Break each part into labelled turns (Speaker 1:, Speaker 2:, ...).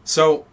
Speaker 1: So,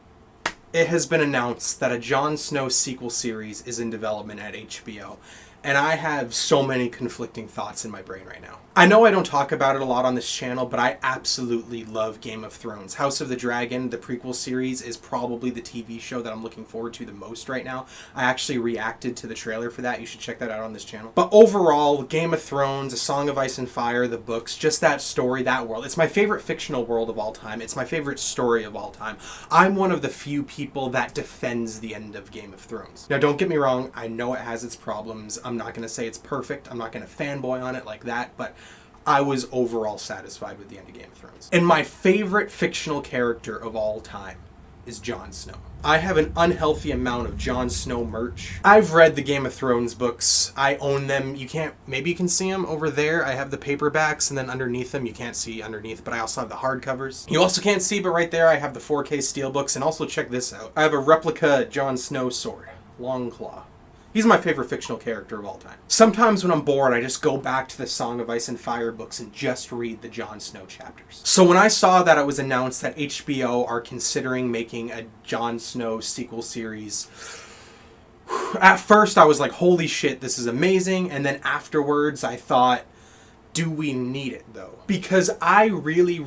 Speaker 1: it has been announced that a Jon Snow sequel series is in development at HBO. And I have so many conflicting thoughts in my brain right now. I know I don't talk about it a lot on this channel, but I absolutely love Game of Thrones. House of the Dragon, the prequel series, is probably the TV show that I'm looking forward to the most right now. I actually reacted to the trailer for that. You should check that out on this channel. But overall, Game of Thrones, A Song of Ice and Fire, the books, just that story, that world. It's my favorite fictional world of all time. It's my favorite story of all time. I'm one of the few people that defends the end of Game of Thrones. Now, don't get me wrong. I know it has its problems. I'm not going to say it's perfect. I'm not going to fanboy on it like that, but I was overall satisfied with the end of Game of Thrones. And my favorite fictional character of all time is Jon Snow. I have an unhealthy amount of Jon Snow merch. I've read the Game of Thrones books. I own them. Maybe you can see them over there. I have the paperbacks, and then underneath them, you can't see underneath, but I also have the hardcovers. You also can't see, but right there, I have the 4K steelbooks, and also check this out. I have a replica Jon Snow sword, Longclaw. He's my favorite fictional character of all time. Sometimes when I'm bored, I just go back to the Song of Ice and Fire books and just read the Jon Snow chapters. So when I saw that it was announced that HBO are considering making a Jon Snow sequel series, at first I was like, holy shit, this is amazing. And then afterwards I thought, do we need it though? Because I really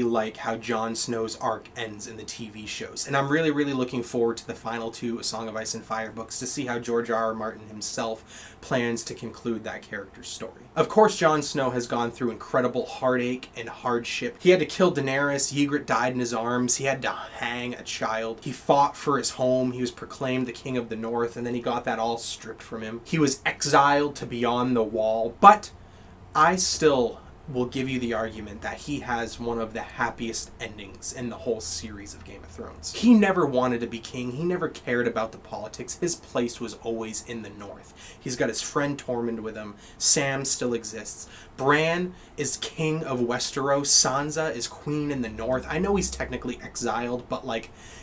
Speaker 1: like how Jon Snow's arc ends in the TV shows. And I'm really looking forward to the final two A Song of Ice and Fire books to see how George R.R. Martin himself plans to conclude that character's story. Of course, Jon Snow has gone through incredible heartache and hardship. He had to kill Daenerys, Ygritte died in his arms, he had to hang a child, he fought for his home, he was proclaimed the King of the North, and then he got that all stripped from him. He was exiled to beyond the wall, but I still will give you the argument that he has one of the happiest endings in the whole series of Game of Thrones. He never wanted to be king. He never cared about the politics. His place was always in the north. He's got his friend Tormund with him. Sam still exists. Bran is king of Westeros. Sansa is queen in the north. I know he's technically exiled, but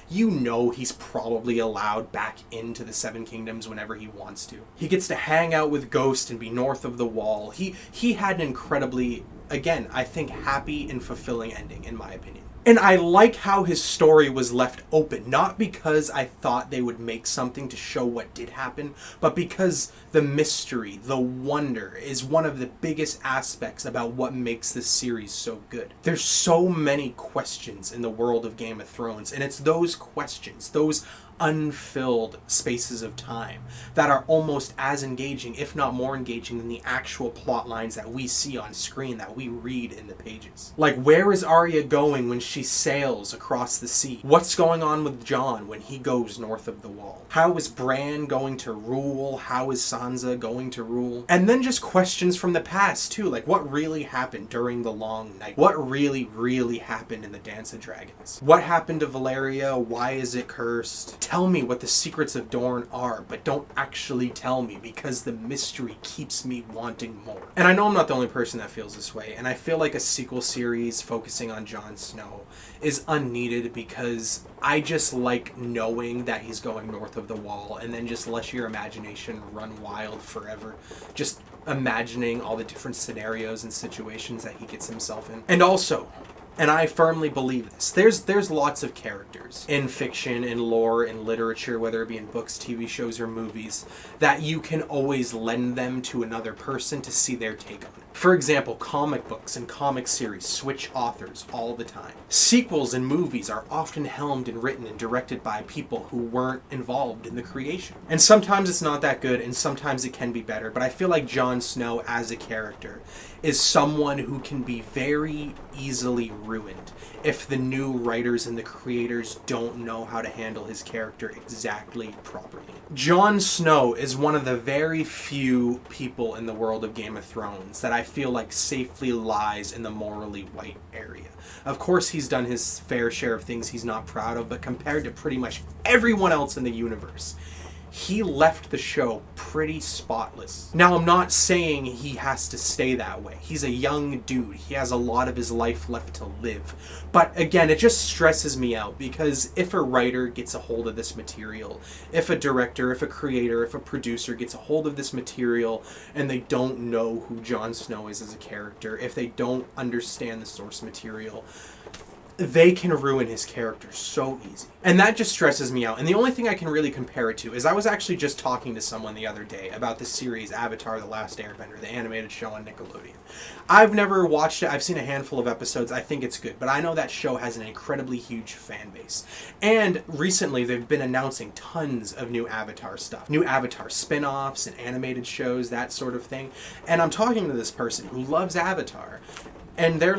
Speaker 1: he's probably allowed back into the Seven Kingdoms whenever he wants to. He gets to hang out with Ghost and be north of the wall. He had an incredibly, again, I think, happy and fulfilling ending, in my opinion. And I like how his story was left open, not because I thought they would make something to show what did happen, but because the mystery, the wonder, is one of the biggest aspects about what makes this series so good. There's so many questions in the world of Game of Thrones, and it's those questions, those unfilled spaces of time that are almost as engaging, if not more engaging, than the actual plot lines that we see on screen, that we read in the pages. Like, where is Arya going when she sails across the sea? What's going on with Jon when he goes north of the wall? How is Bran going to rule? How is Sansa going to rule? And then just questions from the past too, like what really happened during the Long Night? What really happened in the Dance of Dragons? What happened to Valyria? Why is it cursed? Tell me what the secrets of Dorne are, but don't actually tell me, because the mystery keeps me wanting more. And I know I'm not the only person that feels this way, and I feel like a sequel series focusing on Jon Snow is unneeded, because I just like knowing that he's going north of the wall, and then just let your imagination run wild forever. Just imagining all the different scenarios and situations that he gets himself in. And also, and I firmly believe this, there's lots of characters in fiction, in lore, in literature, whether it be in books, TV shows, or movies, that you can always lend them to another person to see their take on it. For example, comic books and comic series switch authors all the time. Sequels and movies are often helmed and written and directed by people who weren't involved in the creation. And sometimes it's not that good, and sometimes it can be better, but I feel like Jon Snow as a character is someone who can be very easily ruined if the new writers and the creators don't know how to handle his character exactly properly. Jon Snow is one of the very few people in the world of Game of Thrones that I feel like safely lies in the morally white area. Of course, he's done his fair share of things he's not proud of, but compared to pretty much everyone else in the universe, he left the show pretty spotless. Now, I'm not saying he has to stay that way. He's a young dude. He has a lot of his life left to live. But again, it just stresses me out, because if a writer gets a hold of this material, if a director, if a creator, if a producer gets a hold of this material and they don't know who Jon Snow is as a character, if they don't understand the source material, they can ruin his character so easy. And that just stresses me out. And the only thing I can really compare it to is I was actually just talking to someone the other day about the series Avatar: The Last Airbender, the animated show on Nickelodeon. I've never watched it. I've seen a handful of episodes. I think it's good. But I know that show has an incredibly huge fan base. And recently they've been announcing tons of new Avatar stuff. New Avatar spin-offs and animated shows, that sort of thing. And I'm talking to this person who loves Avatar. And they're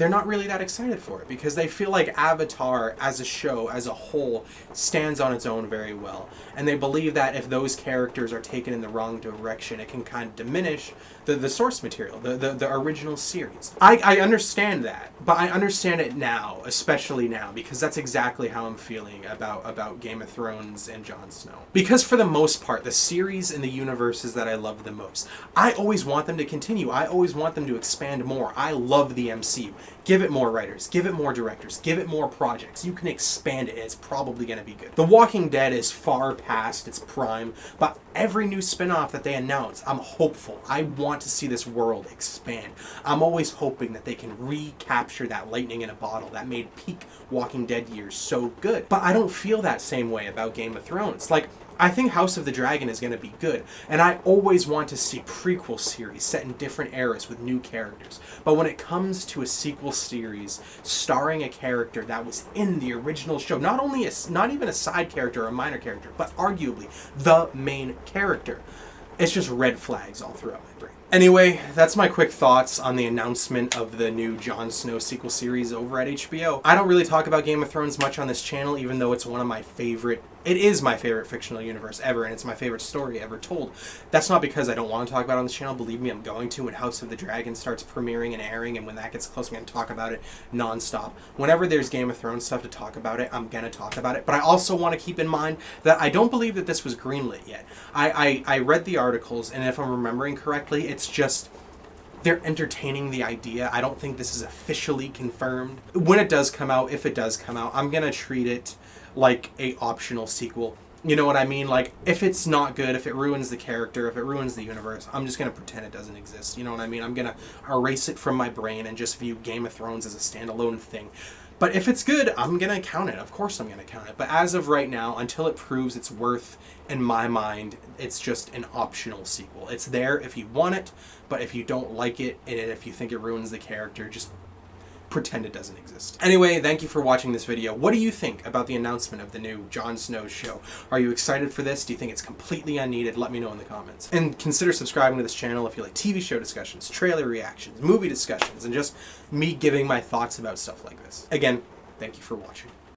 Speaker 1: not really that excited for it because they feel like Avatar as a show, as a whole, stands on its own very well. And they believe that if those characters are taken in the wrong direction, it can kind of diminish the source material, the original series. I understand that, but I understand it now, especially now, because that's exactly how I'm feeling about Game of Thrones and Jon Snow. Because for the most part, the series and the universes that I love the most, I always want them to continue. I always want them to expand more. I love the MCU. Give it more writers, give it more directors, give it more projects. You can expand it and it's probably going to be good. The Walking Dead is far past its prime, but every new spin-off that they announce, I'm hopeful. I want to see this world expand. I'm always hoping that they can recapture that lightning in a bottle that made peak Walking Dead years so good. But I don't feel that same way about Game of Thrones. Like, I think House of the Dragon is going to be good, and I always want to see prequel series set in different eras with new characters. But when it comes to a sequel series starring a character that was in the original show, not even a side character or a minor character, but arguably the main character, it's just red flags all throughout my brain. Anyway, that's my quick thoughts on the announcement of the new Jon Snow sequel series over at HBO. I don't really talk about Game of Thrones much on this channel, even though it's one of my favorite... It is my favorite fictional universe ever, and it's my favorite story ever told. That's not because I don't want to talk about it on this channel. Believe me, I'm going to when House of the Dragon starts premiering and airing, and when that gets close, I'm going to talk about it nonstop. Whenever there's Game of Thrones stuff to talk about it, I'm going to talk about it. But I also want to keep in mind that I don't believe that this was greenlit yet. I read the articles, and if I'm remembering correctly, it's just... they're entertaining the idea. I don't think this is officially confirmed. When it does come out, if it does come out, I'm going to treat it like a optional sequel. You know what I mean? Like, if it's not good, if it ruins the character, if it ruins the universe, I'm just going to pretend it doesn't exist. You know what I mean? I'm going to erase it from my brain and just view Game of Thrones as a standalone thing. But if it's good, I'm going to count it. Of course I'm going to count it. But as of right now, until it proves its worth, in my mind, it's just an optional sequel. It's there if you want it, but if you don't like it, and if you think it ruins the character, just pretend it doesn't exist. Anyway, thank you for watching this video. What do you think about the announcement of the new Jon Snow show? Are you excited for this? Do you think it's completely unneeded? Let me know in the comments. And consider subscribing to this channel if you like TV show discussions, trailer reactions, movie discussions, and just me giving my thoughts about stuff like this. Again, thank you for watching.